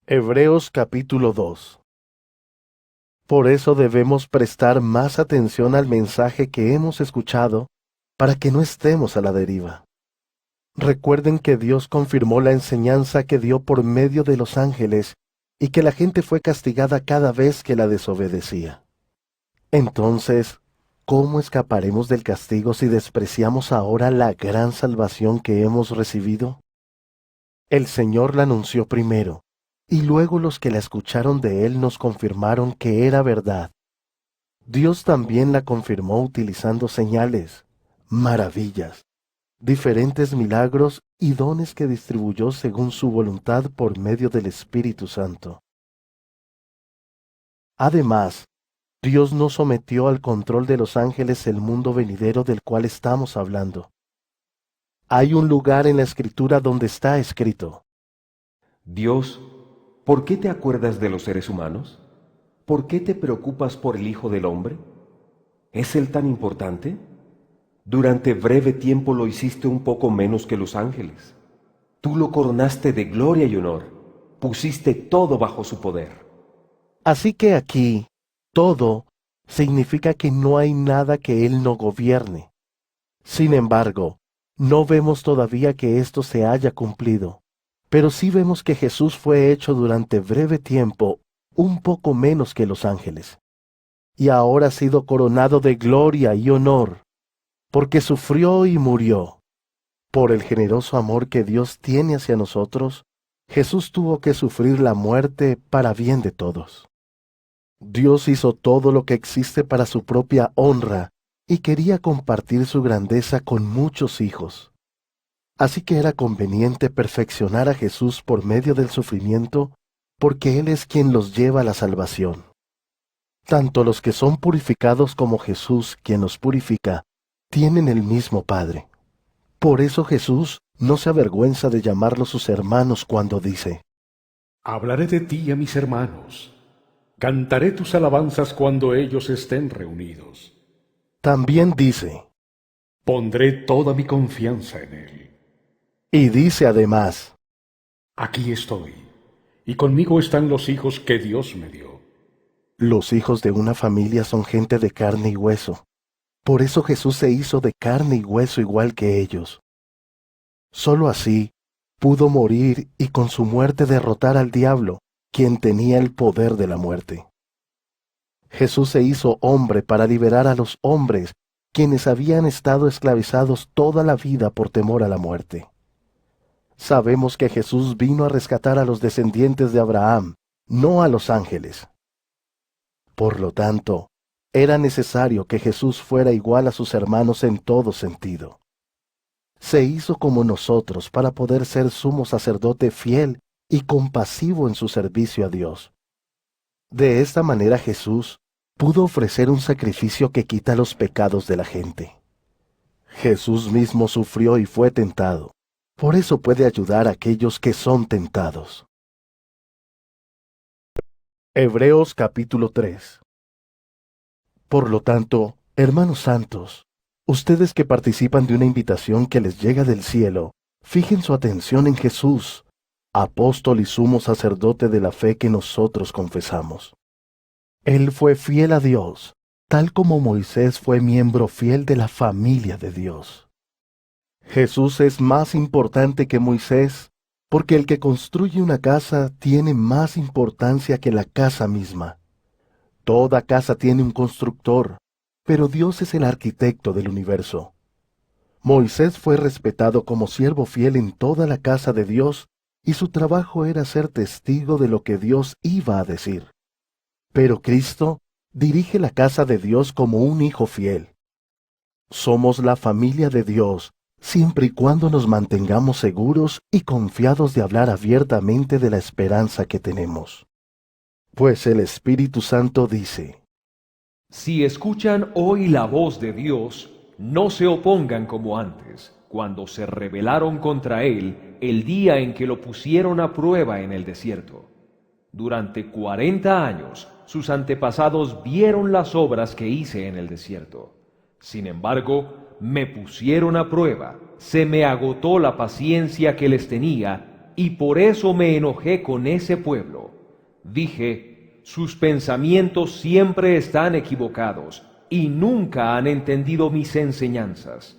Hebreos capítulo 2. Por eso debemos prestar más atención al mensaje que hemos escuchado, para que no estemos a la deriva. Recuerden que Dios confirmó la enseñanza que dio por medio de los ángeles y que la gente fue castigada cada vez que la desobedecía. Entonces, ¿cómo escaparemos del castigo si despreciamos ahora la gran salvación que hemos recibido? El Señor la anunció primero, y luego los que la escucharon de Él nos confirmaron que era verdad. Dios también la confirmó utilizando señales, maravillas, diferentes milagros y dones que distribuyó según su voluntad por medio del Espíritu Santo. Además, Dios no sometió al control de los ángeles el mundo venidero del cual estamos hablando. Hay un lugar en la Escritura donde está escrito: Dios, ¿por qué te acuerdas de los seres humanos? ¿Por qué te preocupas por el Hijo del Hombre? ¿Es Él tan importante? Durante breve tiempo lo hiciste un poco menos que los ángeles. Tú lo coronaste de gloria y honor, pusiste todo bajo su poder. Así que aquí, todo significa que no hay nada que Él no gobierne. Sin embargo, no vemos todavía que esto se haya cumplido, pero sí vemos que Jesús fue hecho durante breve tiempo un poco menos que los ángeles, y ahora ha sido coronado de gloria y honor, porque sufrió y murió. Por el generoso amor que Dios tiene hacia nosotros, Jesús tuvo que sufrir la muerte para bien de todos. Dios hizo todo lo que existe para su propia honra y quería compartir su grandeza con muchos hijos. Así que era conveniente perfeccionar a Jesús por medio del sufrimiento, porque Él es quien los lleva a la salvación. Tanto los que son purificados como Jesús, quien los purifica, tienen el mismo Padre. Por eso Jesús no se avergüenza de llamarlos sus hermanos cuando dice: Hablaré de ti a mis hermanos. Cantaré tus alabanzas cuando ellos estén reunidos. También dice, Pondré toda mi confianza en Él. y dice además: Aquí estoy, y conmigo están los hijos que Dios me dio. los hijos de una familia son gente de carne y hueso. Por eso Jesús se hizo de carne y hueso igual que ellos. Solo así pudo morir y con su muerte derrotar al diablo, quien tenía el poder de la muerte. Jesús se hizo hombre para liberar a los hombres, quienes habían estado esclavizados toda la vida por temor a la muerte. Sabemos que Jesús vino a rescatar a los descendientes de Abraham, no a los ángeles. Por lo tanto, era necesario que Jesús fuera igual a sus hermanos en todo sentido. Se hizo como nosotros para poder ser sumo sacerdote fiel y compasivo en su servicio a Dios. De esta manera Jesús pudo ofrecer un sacrificio que quita los pecados de la gente. Jesús mismo sufrió y fue tentado. Por eso puede ayudar a aquellos que son tentados. Hebreos capítulo 3. Por lo tanto, hermanos santos, ustedes que participan de una invitación que les llega del cielo, fijen su atención en Jesús, apóstol y sumo sacerdote de la fe que nosotros confesamos. Él fue fiel a Dios, tal como Moisés fue miembro fiel de la familia de Dios. Jesús es más importante que Moisés, porque el que construye una casa tiene más importancia que la casa misma. Toda casa tiene un constructor, pero Dios es el arquitecto del universo. Moisés fue respetado como siervo fiel en toda la casa de Dios, y su trabajo era ser testigo de lo que Dios iba a decir. Pero Cristo dirige la casa de Dios como un hijo fiel. Somos la familia de Dios, siempre y cuando nos mantengamos seguros y confiados de hablar abiertamente de la esperanza que tenemos. Pues el Espíritu Santo dice: Si escuchan hoy la voz de Dios, no se opongan como antes, cuando se rebelaron contra Él el día en que lo pusieron a prueba en el desierto. Durante 40 años sus antepasados vieron las obras que hice en el desierto. Sin embargo, me pusieron a prueba, se me agotó la paciencia que les tenía y por eso me enojé con ese pueblo. Dije, sus pensamientos siempre están equivocados, y nunca han entendido mis enseñanzas.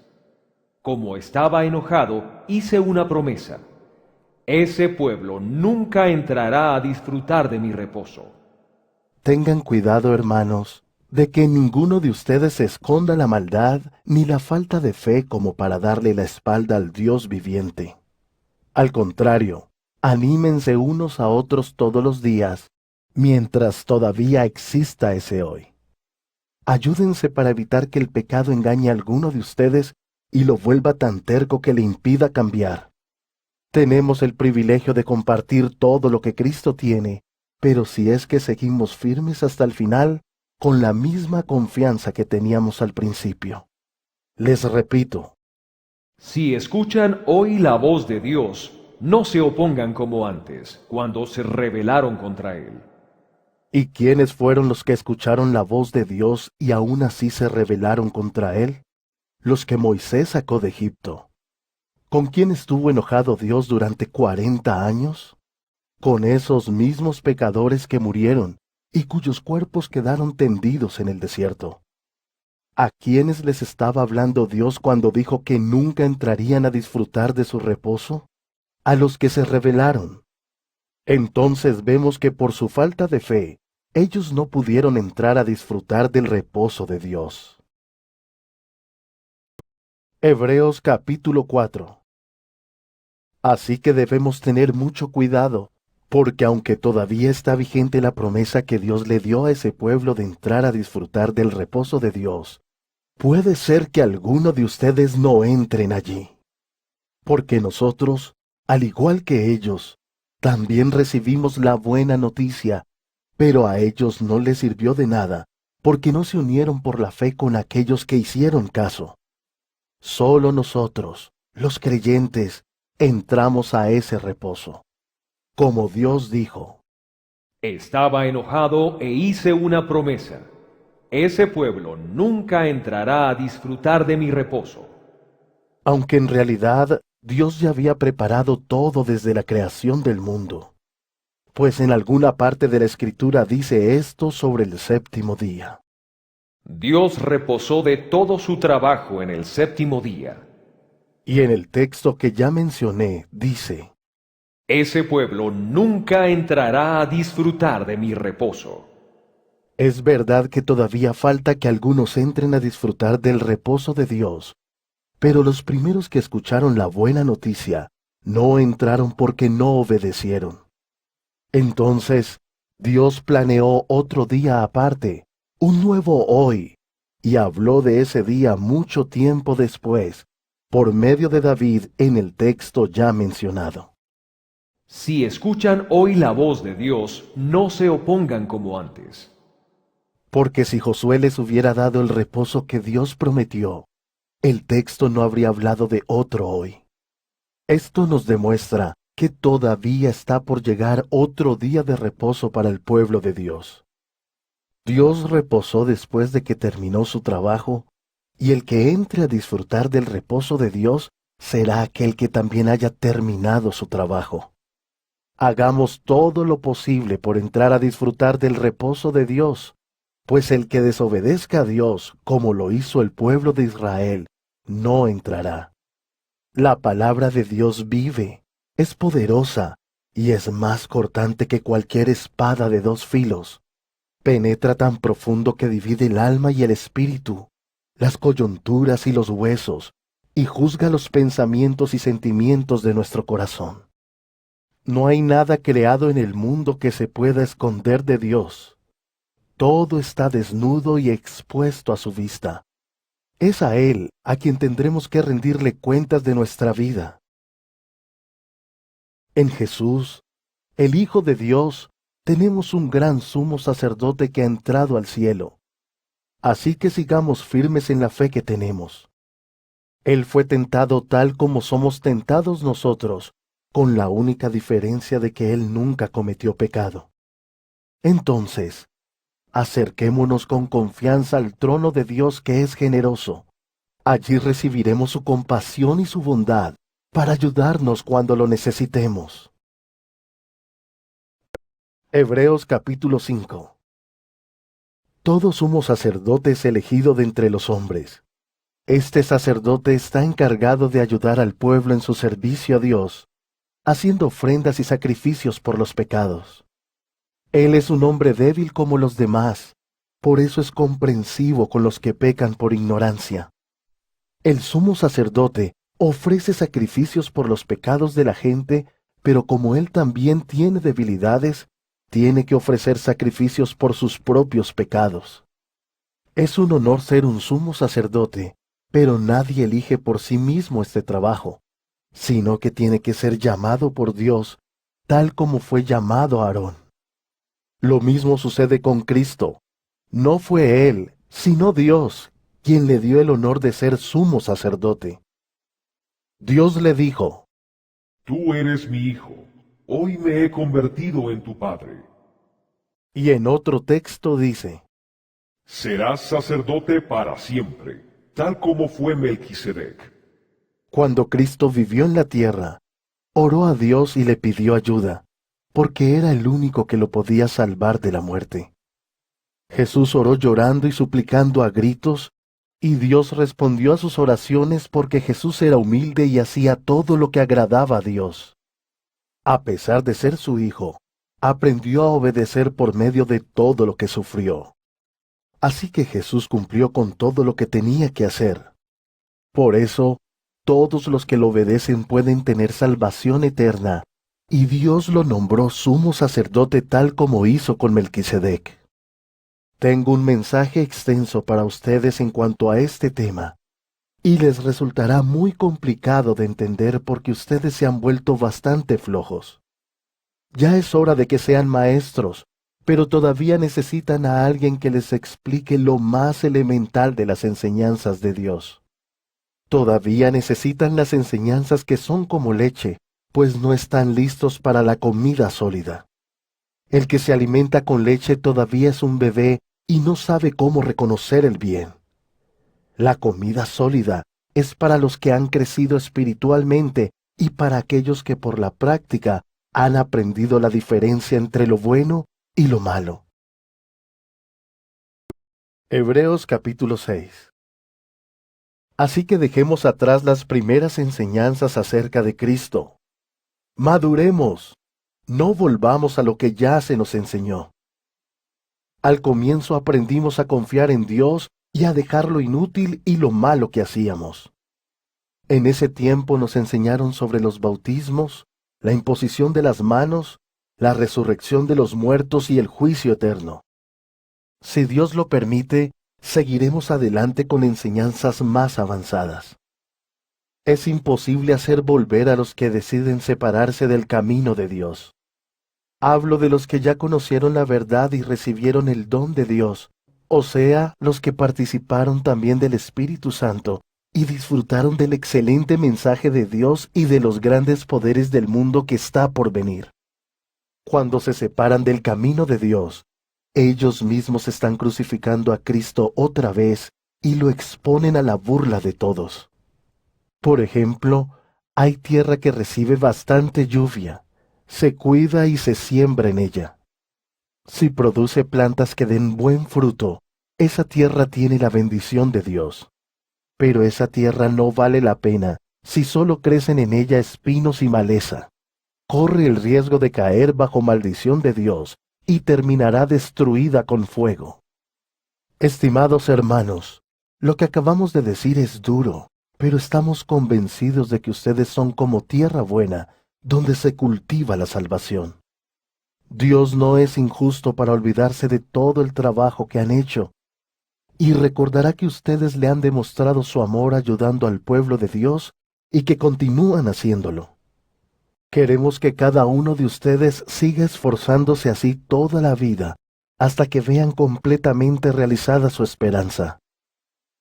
Como estaba enojado, hice una promesa. Ese pueblo nunca entrará a disfrutar de mi reposo. Tengan cuidado, hermanos, de que ninguno de ustedes esconda la maldad ni la falta de fe como para darle la espalda al Dios viviente. Al contrario, anímense unos a otros todos los días, mientras todavía exista ese hoy. Ayúdense para evitar que el pecado engañe a alguno de ustedes y lo vuelva tan terco que le impida cambiar. Tenemos el privilegio de compartir todo lo que Cristo tiene, pero si es que seguimos firmes hasta el final, con la misma confianza que teníamos al principio. Les repito, Si escuchan hoy la voz de Dios, no se opongan como antes, cuando se rebelaron contra Él. ¿y quiénes fueron los que escucharon la voz de Dios y aún así se rebelaron contra Él? Los que Moisés sacó de Egipto. ¿Con quién estuvo enojado Dios durante 40 años? Con esos mismos pecadores que murieron y cuyos cuerpos quedaron tendidos en el desierto. ¿A quiénes les estaba hablando Dios cuando dijo que nunca entrarían a disfrutar de su reposo? A los que se rebelaron. Entonces vemos que por su falta de fe, ellos no pudieron entrar a disfrutar del reposo de Dios. Hebreos capítulo 4. Así que debemos tener mucho cuidado, porque aunque todavía está vigente la promesa que Dios le dio a ese pueblo de entrar a disfrutar del reposo de Dios, puede ser que alguno de ustedes no entren allí. Porque nosotros, al igual que ellos, también recibimos la buena noticia, pero a ellos no les sirvió de nada, porque no se unieron por la fe con aquellos que hicieron caso. Solo nosotros, los creyentes, entramos a ese reposo. Como Dios dijo, Estaba enojado e hice una promesa. Ese pueblo nunca entrará a disfrutar de mi reposo. aunque en realidad Dios ya había preparado todo desde la creación del mundo. Pues en alguna parte de la Escritura dice esto sobre el séptimo día. Dios reposó de todo su trabajo en el séptimo día. Y en el texto que ya mencioné dice, Ese pueblo nunca entrará a disfrutar de mi reposo. es verdad que todavía falta que algunos entren a disfrutar del reposo de Dios, pero los primeros que escucharon la buena noticia no entraron porque no obedecieron. Entonces, Dios planeó otro día aparte, un nuevo hoy, y habló de ese día mucho tiempo después, por medio de David en el texto ya mencionado. Si escuchan hoy la voz de Dios, no se opongan como antes. Porque si Josué les hubiera dado el reposo que Dios prometió, el texto no habría hablado de otro hoy. Esto nos demuestra que todavía está por llegar otro día de reposo para el pueblo de Dios. Dios reposó después de que terminó su trabajo, y el que entre a disfrutar del reposo de Dios será aquel que también haya terminado su trabajo. Hagamos todo lo posible por entrar a disfrutar del reposo de Dios, pues el que desobedezca a Dios, como lo hizo el pueblo de Israel, no entrará. La palabra de Dios vive, es poderosa y es más cortante que cualquier espada de 2 filos. Penetra tan profundo que divide el alma y el espíritu, las coyunturas y los huesos, y juzga los pensamientos y sentimientos de nuestro corazón. No hay nada creado en el mundo que se pueda esconder de Dios. Todo está desnudo y expuesto a su vista. Es a Él a quien tendremos que rendirle cuentas de nuestra vida. En Jesús, el Hijo de Dios, tenemos un gran sumo sacerdote que ha entrado al cielo. Así que sigamos firmes en la fe que tenemos. Él fue tentado tal como somos tentados nosotros, con la única diferencia de que Él nunca cometió pecado. Entonces, acerquémonos con confianza al trono de Dios que es generoso. Allí recibiremos su compasión y su bondad, para ayudarnos cuando lo necesitemos. Hebreos capítulo 5. Todo sumo sacerdote es elegido de entre los hombres. Este sacerdote está encargado de ayudar al pueblo en su servicio a Dios, haciendo ofrendas y sacrificios por los pecados. Él es un hombre débil como los demás, por eso es comprensivo con los que pecan por ignorancia. El sumo sacerdote ofrece sacrificios por los pecados de la gente, pero como él también tiene debilidades, tiene que ofrecer sacrificios por sus propios pecados. Es un honor ser un sumo sacerdote, pero nadie elige por sí mismo este trabajo, sino que tiene que ser llamado por Dios, tal como fue llamado Aarón. Lo mismo sucede con Cristo. No fue Él, sino Dios, quien le dio el honor de ser sumo sacerdote. Dios le dijo: Tú eres mi hijo, hoy me he convertido en tu padre. Y en otro texto dice: Serás sacerdote para siempre, tal como fue Melquisedec. Cuando Cristo vivió en la tierra, oró a Dios y le pidió ayuda, porque era el único que lo podía salvar de la muerte. Jesús oró llorando y suplicando a gritos, y Dios respondió a sus oraciones porque Jesús era humilde y hacía todo lo que agradaba a Dios. A pesar de ser su hijo, aprendió a obedecer por medio de todo lo que sufrió. Así que Jesús cumplió con todo lo que tenía que hacer. Por eso, todos los que lo obedecen pueden tener salvación eterna, y Dios lo nombró sumo sacerdote tal como hizo con Melquisedec. Tengo un mensaje extenso para ustedes en cuanto a este tema, y les resultará muy complicado de entender porque ustedes se han vuelto bastante flojos. Ya es hora de que sean maestros, pero todavía necesitan a alguien que les explique lo más elemental de las enseñanzas de Dios. Todavía necesitan las enseñanzas que son como leche, pues no están listos para la comida sólida. El que se alimenta con leche todavía es un bebé y no sabe cómo reconocer el bien. La comida sólida es para los que han crecido espiritualmente y para aquellos que por la práctica han aprendido la diferencia entre lo bueno y lo malo. Hebreos capítulo 6. Así que dejemos atrás las primeras enseñanzas acerca de Cristo. Maduremos, no volvamos a lo que ya se nos enseñó. Al comienzo aprendimos a confiar en Dios y a dejar lo inútil y lo malo que hacíamos. En ese tiempo nos enseñaron sobre los bautismos, la imposición de las manos, la resurrección de los muertos y el juicio eterno. Si Dios lo permite, seguiremos adelante con enseñanzas más avanzadas. Es imposible hacer volver a los que deciden separarse del camino de Dios. Hablo de los que ya conocieron la verdad y recibieron el don de Dios, o sea, los que participaron también del Espíritu Santo y disfrutaron del excelente mensaje de Dios y de los grandes poderes del mundo que está por venir. Cuando se separan del camino de Dios, ellos mismos están crucificando a Cristo otra vez y lo exponen a la burla de todos. Por ejemplo, hay tierra que recibe bastante lluvia, se cuida y se siembra en ella. Si produce plantas que den buen fruto, esa tierra tiene la bendición de Dios. Pero esa tierra no vale la pena si solo crecen en ella espinos y maleza. Corre el riesgo de caer bajo maldición de Dios y terminará destruida con fuego. Estimados hermanos, lo que acabamos de decir es duro, pero estamos convencidos de que ustedes son como tierra buena, donde se cultiva la salvación. Dios no es injusto para olvidarse de todo el trabajo que han hecho, y recordará que ustedes le han demostrado su amor ayudando al pueblo de Dios y que continúan haciéndolo. Queremos que cada uno de ustedes siga esforzándose así toda la vida, hasta que vean completamente realizada su esperanza.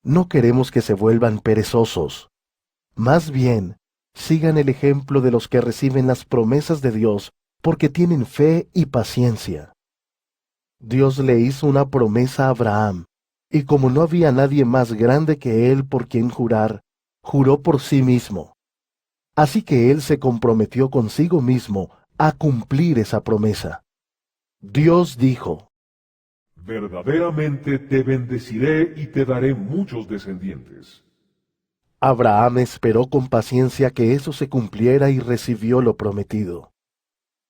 No queremos que se vuelvan perezosos. Más bien, sigan el ejemplo de los que reciben las promesas de Dios porque tienen fe y paciencia. Dios le hizo una promesa a Abraham, y como no había nadie más grande que él por quien jurar, juró por sí mismo. Así que él se comprometió consigo mismo a cumplir esa promesa. Dios dijo: verdaderamente te bendeciré y te daré muchos descendientes. Abraham esperó con paciencia que eso se cumpliera y recibió lo prometido.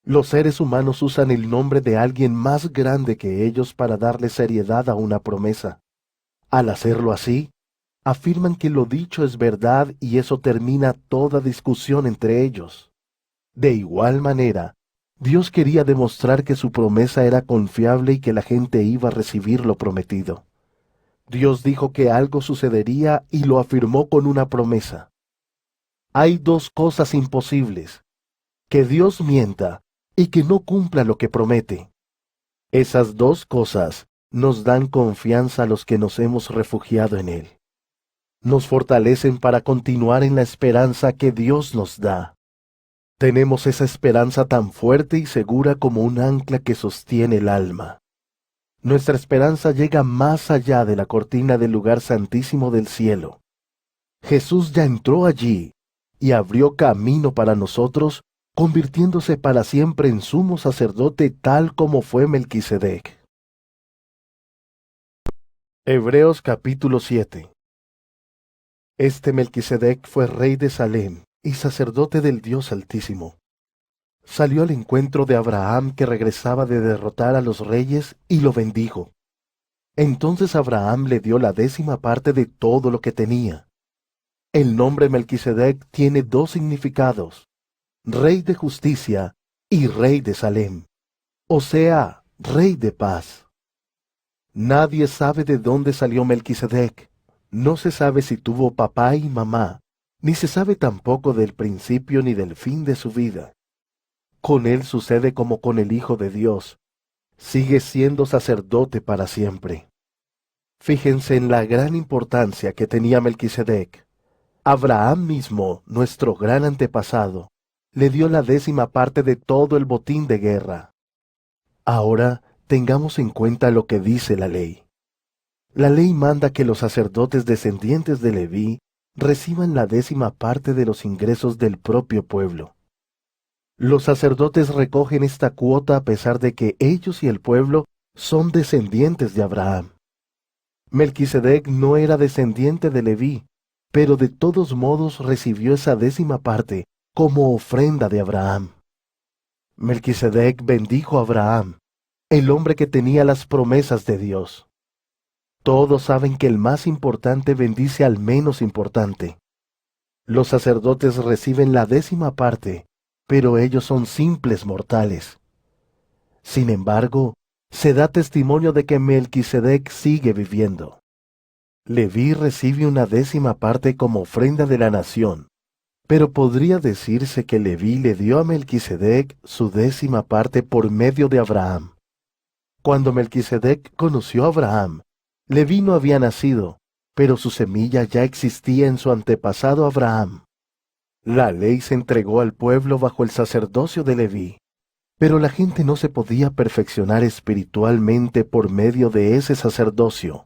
Los seres humanos usan el nombre de alguien más grande que ellos para darle seriedad a una promesa. Al hacerlo así, afirman que lo dicho es verdad y eso termina toda discusión entre ellos. De igual manera, Dios quería demostrar que su promesa era confiable y que la gente iba a recibir lo prometido. Dios dijo que algo sucedería y lo afirmó con una promesa. Hay dos cosas imposibles: que Dios mienta y que no cumpla lo que promete. Esas dos cosas nos dan confianza a los que nos hemos refugiado en Él. Nos fortalecen para continuar en la esperanza que Dios nos da. Tenemos esa esperanza tan fuerte y segura como un ancla que sostiene el alma. Nuestra esperanza llega más allá de la cortina del lugar santísimo del cielo. Jesús ya entró allí y abrió camino para nosotros, convirtiéndose para siempre en sumo sacerdote tal como fue Melquisedec. Hebreos capítulo 7. Este Melquisedec fue rey de Salem y sacerdote del Dios Altísimo. Salió al encuentro de Abraham, que regresaba de derrotar a los reyes, y lo bendijo. Entonces Abraham le dio la 10ª parte de todo lo que tenía. El nombre Melquisedec tiene dos significados: rey de justicia y rey de Salem, o sea, rey de paz. Nadie sabe de dónde salió Melquisedec. No se sabe si tuvo papá y mamá, ni se sabe tampoco del principio ni del fin de su vida. Con él sucede como con el Hijo de Dios: sigue siendo sacerdote para siempre. Fíjense en la gran importancia que tenía Melquisedec. Abraham mismo, nuestro gran antepasado, le dio la 10ª parte de todo el botín de guerra. Ahora tengamos en cuenta lo que dice la ley. La ley manda que los sacerdotes descendientes de Leví reciban la 10ª parte de los ingresos del propio pueblo. Los sacerdotes recogen esta cuota a pesar de que ellos y el pueblo son descendientes de Abraham. Melquisedec no era descendiente de Leví, pero de todos modos recibió esa 10ª parte como ofrenda de Abraham. Melquisedec bendijo a Abraham, el hombre que tenía las promesas de Dios. Todos saben que el más importante bendice al menos importante. Los sacerdotes reciben la 10ª parte, pero ellos son simples mortales. Sin embargo, se da testimonio de que Melquisedec sigue viviendo. Leví recibe una 10ª parte como ofrenda de la nación, pero podría decirse que Leví le dio a Melquisedec su 10ª parte por medio de Abraham. Cuando Melquisedec conoció a Abraham, Leví no había nacido, pero su semilla ya existía en su antepasado Abraham. La ley se entregó al pueblo bajo el sacerdocio de Leví, pero la gente no se podía perfeccionar espiritualmente por medio de ese sacerdocio.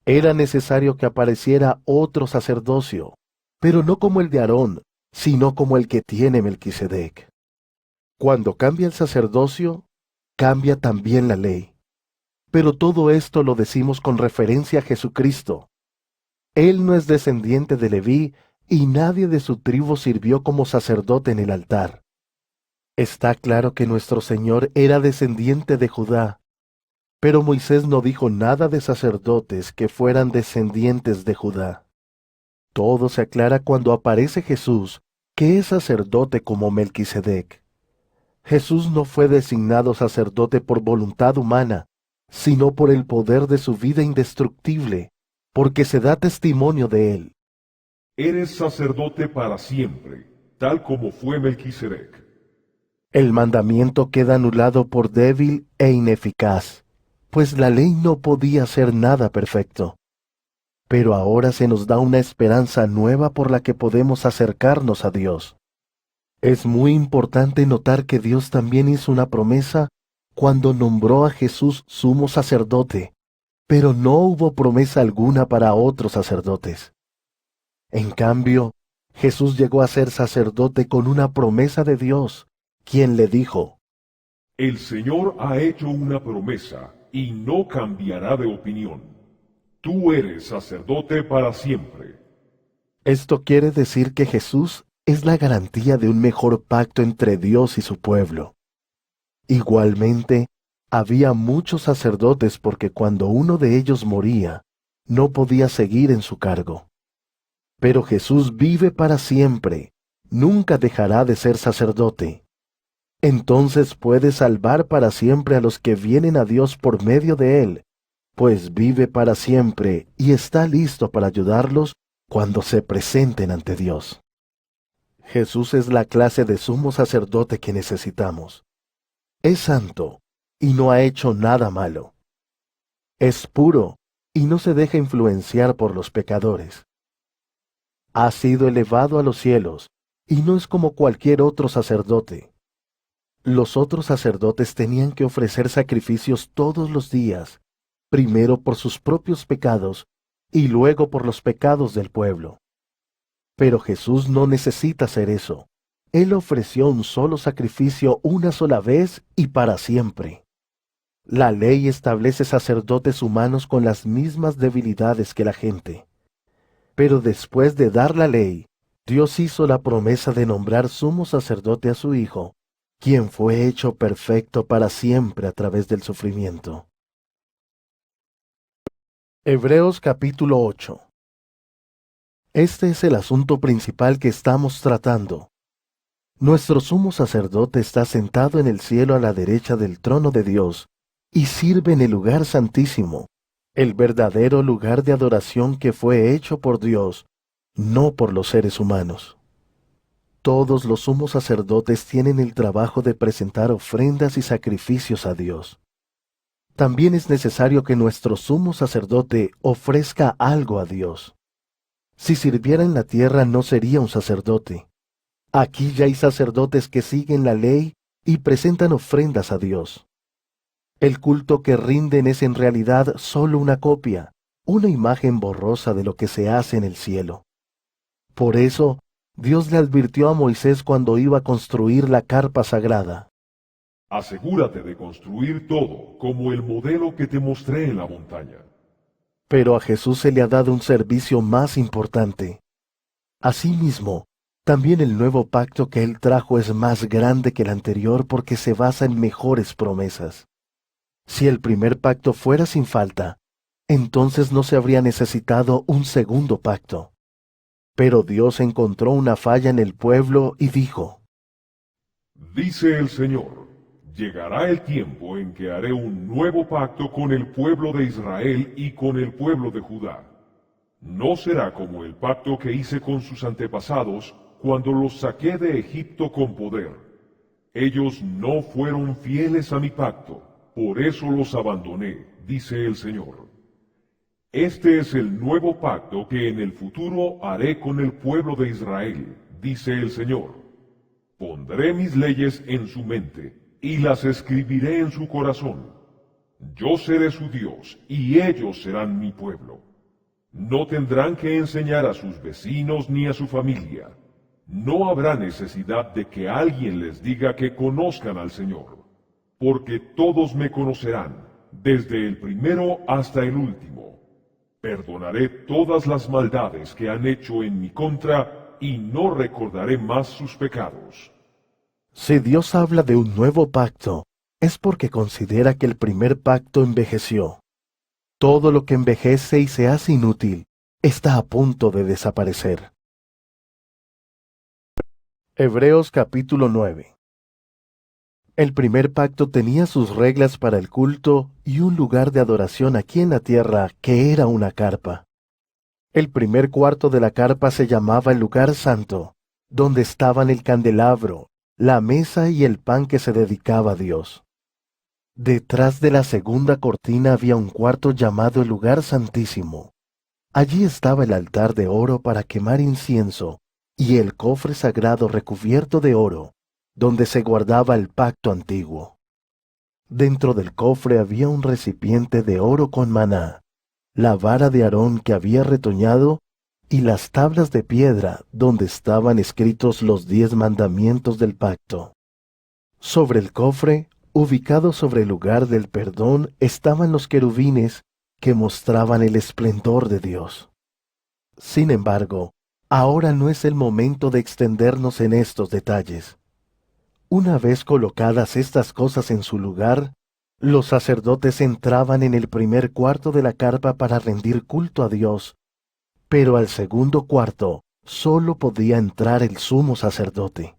Era necesario que apareciera otro sacerdocio, pero no como el de Aarón, sino como el que tiene Melquisedec. Cuando cambia el sacerdocio, cambia también la ley. Pero todo esto lo decimos con referencia a Jesucristo. Él no es descendiente de Leví, y nadie de su tribu sirvió como sacerdote en el altar. Está claro que nuestro Señor era descendiente de Judá, pero Moisés no dijo nada de sacerdotes que fueran descendientes de Judá. Todo se aclara cuando aparece Jesús, que es sacerdote como Melquisedec. Jesús no fue designado sacerdote por voluntad humana, sino por el poder de su vida indestructible, porque se da testimonio de él. Eres sacerdote para siempre, tal como fue Melquisedec. El mandamiento queda anulado por débil e ineficaz, pues la ley no podía hacer nada perfecto. Pero ahora se nos da una esperanza nueva por la que podemos acercarnos a Dios. Es muy importante notar que Dios también hizo una promesa cuando nombró a Jesús sumo sacerdote, pero no hubo promesa alguna para otros sacerdotes. En cambio, Jesús llegó a ser sacerdote con una promesa de Dios, quien le dijo: El Señor ha hecho una promesa y no cambiará de opinión. Tú eres sacerdote para siempre. Esto quiere decir que Jesús es la garantía de un mejor pacto entre Dios y su pueblo. Igualmente, había muchos sacerdotes porque cuando uno de ellos moría, no podía seguir en su cargo. Pero Jesús vive para siempre, nunca dejará de ser sacerdote. Entonces puede salvar para siempre a los que vienen a Dios por medio de él, pues vive para siempre y está listo para ayudarlos cuando se presenten ante Dios. Jesús es la clase de sumo sacerdote que necesitamos. Es santo y no ha hecho nada malo. Es puro y no se deja influenciar por los pecadores. Ha sido elevado a los cielos y no es como cualquier otro sacerdote. Los otros sacerdotes tenían que ofrecer sacrificios todos los días, primero por sus propios pecados y luego por los pecados del pueblo. Pero Jesús no necesita hacer eso. Él ofreció un solo sacrificio una sola vez y para siempre. La ley establece sacerdotes humanos con las mismas debilidades que la gente. Pero después de dar la ley, Dios hizo la promesa de nombrar sumo sacerdote a su Hijo, quien fue hecho perfecto para siempre a través del sufrimiento. Hebreos capítulo 8. Este es el asunto principal que estamos tratando. Nuestro sumo sacerdote está sentado en el cielo a la derecha del trono de Dios y sirve en el lugar santísimo, el verdadero lugar de adoración que fue hecho por Dios, no por los seres humanos. Todos los sumos sacerdotes tienen el trabajo de presentar ofrendas y sacrificios a Dios. También es necesario que nuestro sumo sacerdote ofrezca algo a Dios. Si sirviera en la tierra no sería un sacerdote. Aquí ya hay sacerdotes que siguen la ley y presentan ofrendas a Dios. El culto que rinden es en realidad solo una copia, una imagen borrosa de lo que se hace en el cielo. Por eso, Dios le advirtió a Moisés cuando iba a construir la carpa sagrada: Asegúrate de construir todo como el modelo que te mostré en la montaña. Pero a Jesús se le ha dado un servicio más importante. Asimismo, también el nuevo pacto que Él trajo es más grande que el anterior porque se basa en mejores promesas. Si el primer pacto fuera sin falta, entonces no se habría necesitado un segundo pacto. Pero Dios encontró una falla en el pueblo y dijo: Dice el Señor, llegará el tiempo en que haré un nuevo pacto con el pueblo de Israel y con el pueblo de Judá. No será como el pacto que hice con sus antepasados cuando los saqué de Egipto con poder. Ellos no fueron fieles a mi pacto, por eso los abandoné, dice el Señor. Este es el nuevo pacto que en el futuro haré con el pueblo de Israel, dice el Señor. Pondré mis leyes en su mente y las escribiré en su corazón. Yo seré su Dios y ellos serán mi pueblo. No tendrán que enseñar a sus vecinos ni a su familia. No habrá necesidad de que alguien les diga que conozcan al Señor, porque todos me conocerán, desde el primero hasta el último. Perdonaré todas las maldades que han hecho en mi contra y no recordaré más sus pecados. Si Dios habla de un nuevo pacto, es porque considera que el primer pacto envejeció. Todo lo que envejece y se hace inútil está a punto de desaparecer. Hebreos capítulo 9. El primer pacto tenía sus reglas para el culto y un lugar de adoración aquí en la tierra que era una carpa. El primer cuarto de la carpa se llamaba el lugar santo, donde estaban el candelabro, la mesa y el pan que se dedicaba a Dios. Detrás de la segunda cortina había un cuarto llamado el lugar santísimo. Allí estaba el altar de oro para quemar incienso y el cofre sagrado recubierto de oro, donde se guardaba el pacto antiguo. Dentro del cofre había un recipiente de oro con maná, la vara de Aarón que había retoñado y las tablas de piedra donde estaban escritos los 10 mandamientos del pacto. Sobre el cofre, ubicado sobre el lugar del perdón, estaban los querubines que mostraban el esplendor de Dios. Sin embargo, ahora no es el momento de extendernos en estos detalles. Una vez colocadas estas cosas en su lugar, los sacerdotes entraban en el primer cuarto de la carpa para rendir culto a Dios, pero al segundo cuarto solo podía entrar el sumo sacerdote.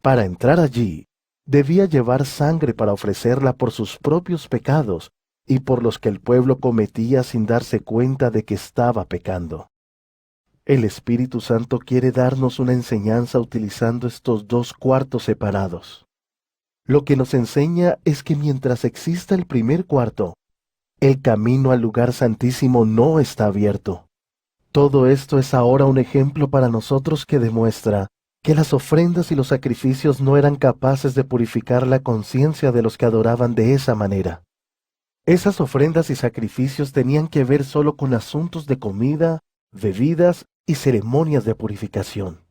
Para entrar allí, debía llevar sangre para ofrecerla por sus propios pecados y por los que el pueblo cometía sin darse cuenta de que estaba pecando. El Espíritu Santo quiere darnos una enseñanza utilizando estos 2 cuartos separados. Lo que nos enseña es que mientras exista el primer cuarto, el camino al lugar santísimo no está abierto. Todo esto es ahora un ejemplo para nosotros que demuestra que las ofrendas y los sacrificios no eran capaces de purificar la conciencia de los que adoraban de esa manera. Esas ofrendas y sacrificios tenían que ver solo con asuntos de comida, bebidas y ceremonias de purificación.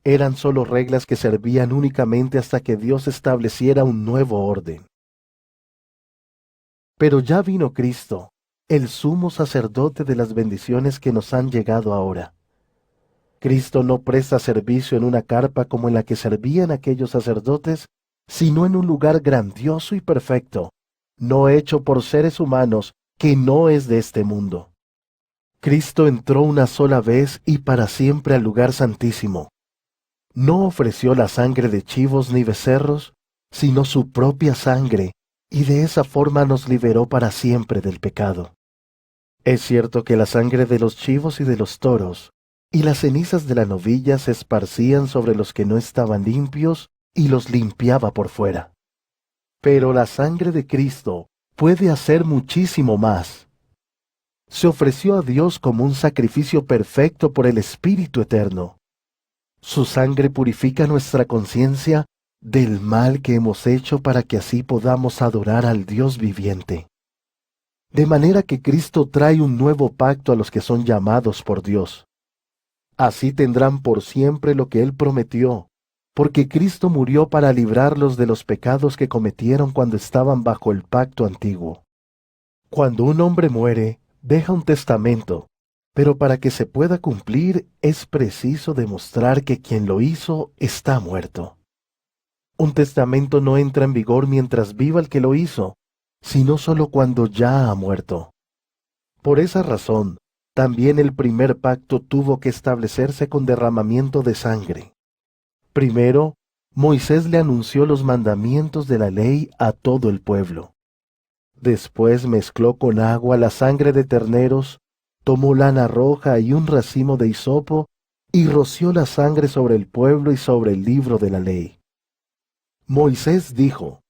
Eran solo reglas que servían únicamente hasta que Dios estableciera un nuevo orden. Pero ya vino Cristo, el sumo sacerdote de las bendiciones que nos han llegado ahora. Cristo no presta servicio en una carpa como en la que servían aquellos sacerdotes, sino en un lugar grandioso y perfecto, no hecho por seres humanos, que no es de este mundo. Cristo entró una sola vez y para siempre al lugar santísimo. No ofreció la sangre de chivos ni becerros, sino su propia sangre, y de esa forma nos liberó para siempre del pecado. Es cierto que la sangre de los chivos y de los toros, y las cenizas de la novilla se esparcían sobre los que no estaban limpios y los limpiaba por fuera. Pero la sangre de Cristo puede hacer muchísimo más. Se ofreció a Dios como un sacrificio perfecto por el Espíritu Eterno. Su sangre purifica nuestra conciencia del mal que hemos hecho para que así podamos adorar al Dios viviente. De manera que Cristo trae un nuevo pacto a los que son llamados por Dios. Así tendrán por siempre lo que Él prometió, porque Cristo murió para librarlos de los pecados que cometieron cuando estaban bajo el pacto antiguo. Cuando un hombre muere, deja un testamento, pero para que se pueda cumplir es preciso demostrar que quien lo hizo está muerto. Un testamento no entra en vigor mientras viva el que lo hizo, sino solo cuando ya ha muerto. Por esa razón, también el primer pacto tuvo que establecerse con derramamiento de sangre. Primero, Moisés le anunció los mandamientos de la ley a todo el pueblo. Después mezcló con agua la sangre de terneros, tomó lana roja y un racimo de hisopo, y roció la sangre sobre el pueblo y sobre el libro de la ley. Moisés dijo: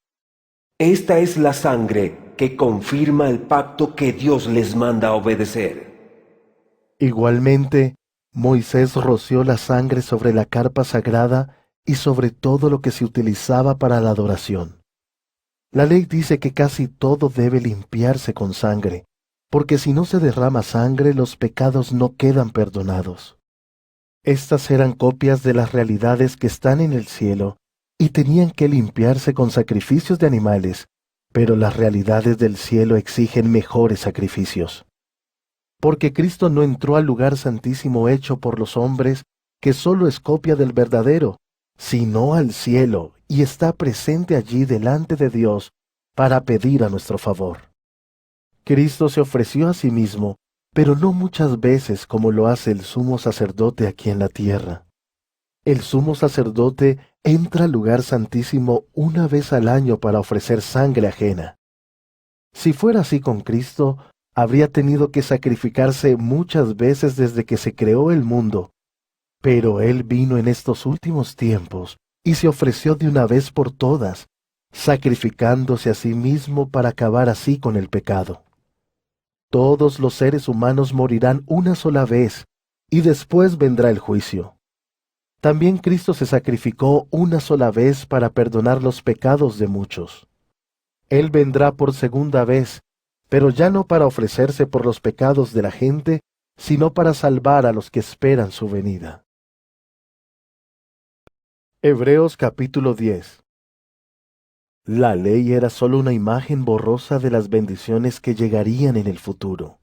Esta es la sangre que confirma el pacto que Dios les manda obedecer. Igualmente, Moisés roció la sangre sobre la carpa sagrada y sobre todo lo que se utilizaba para la adoración. La ley dice que casi todo debe limpiarse con sangre, porque si no se derrama sangre, los pecados no quedan perdonados. Estas eran copias de las realidades que están en el cielo y tenían que limpiarse con sacrificios de animales, pero las realidades del cielo exigen mejores sacrificios. Porque Cristo no entró al lugar santísimo hecho por los hombres, que solo es copia del verdadero, sino al cielo, y está presente allí delante de Dios para pedir a nuestro favor. Cristo se ofreció a sí mismo, pero no muchas veces como lo hace el sumo sacerdote aquí en la tierra. El sumo sacerdote entra al lugar santísimo una vez al año para ofrecer sangre ajena. Si fuera así con Cristo, habría tenido que sacrificarse muchas veces desde que se creó el mundo, pero Él vino en estos últimos tiempos y se ofreció de una vez por todas, sacrificándose a sí mismo para acabar así con el pecado. Todos los seres humanos morirán una sola vez, y después vendrá el juicio. También Cristo se sacrificó una sola vez para perdonar los pecados de muchos. Él vendrá por segunda vez, pero ya no para ofrecerse por los pecados de la gente, sino para salvar a los que esperan su venida. Hebreos capítulo 10. La ley era sólo una imagen borrosa de las bendiciones que llegarían en el futuro.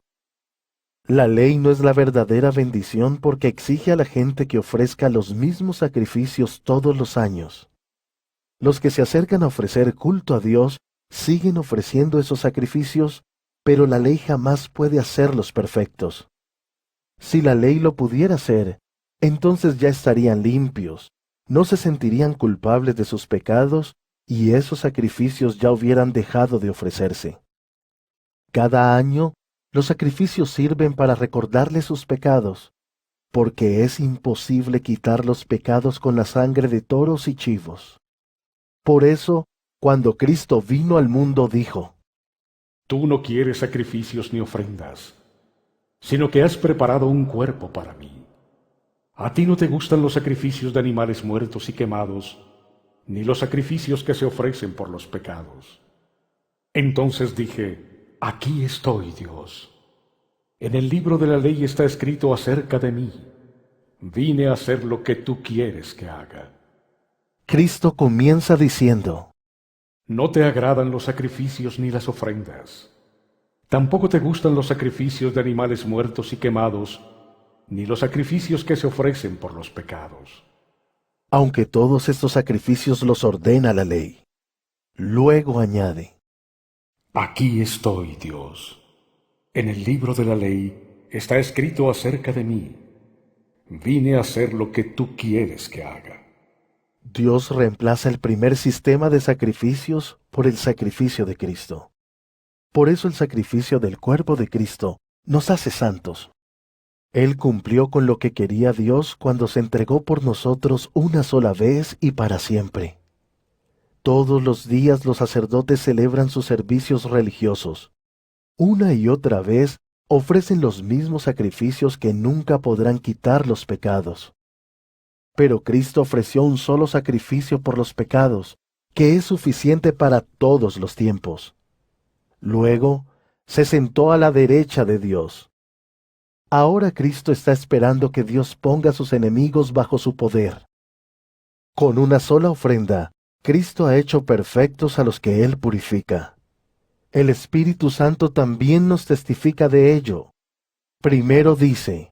La ley no es la verdadera bendición porque exige a la gente que ofrezca los mismos sacrificios todos los años. Los que se acercan a ofrecer culto a Dios siguen ofreciendo esos sacrificios, pero la ley jamás puede hacerlos perfectos. Si la ley lo pudiera hacer, entonces ya estarían limpios, no se sentirían culpables de sus pecados y esos sacrificios ya hubieran dejado de ofrecerse. Cada año, los sacrificios sirven para recordarles sus pecados, porque es imposible quitar los pecados con la sangre de toros y chivos. Por eso, cuando Cristo vino al mundo, dijo: Tú no quieres sacrificios ni ofrendas, sino que has preparado un cuerpo para mí. A ti no te gustan los sacrificios de animales muertos y quemados, ni los sacrificios que se ofrecen por los pecados. Entonces dije: Aquí estoy, Dios. En el libro de la ley está escrito acerca de mí. Vine a hacer lo que tú quieres que haga. Cristo comienza diciendo: No te agradan los sacrificios ni las ofrendas. Tampoco te gustan los sacrificios de animales muertos y quemados, ni los sacrificios que se ofrecen por los pecados. Aunque todos estos sacrificios los ordena la ley. Luego añade: Aquí estoy, Dios. En el libro de la ley está escrito acerca de mí. Vine a hacer lo que tú quieres que haga. Dios reemplaza el primer sistema de sacrificios por el sacrificio de Cristo. Por eso el sacrificio del cuerpo de Cristo nos hace santos. Él cumplió con lo que quería Dios cuando se entregó por nosotros una sola vez y para siempre. Todos los días los sacerdotes celebran sus servicios religiosos. Una y otra vez ofrecen los mismos sacrificios que nunca podrán quitar los pecados. Pero Cristo ofreció un solo sacrificio por los pecados, que es suficiente para todos los tiempos. Luego, se sentó a la derecha de Dios. Ahora Cristo está esperando que Dios ponga a sus enemigos bajo su poder. Con una sola ofrenda, Cristo ha hecho perfectos a los que Él purifica. El Espíritu Santo también nos testifica de ello. Primero dice: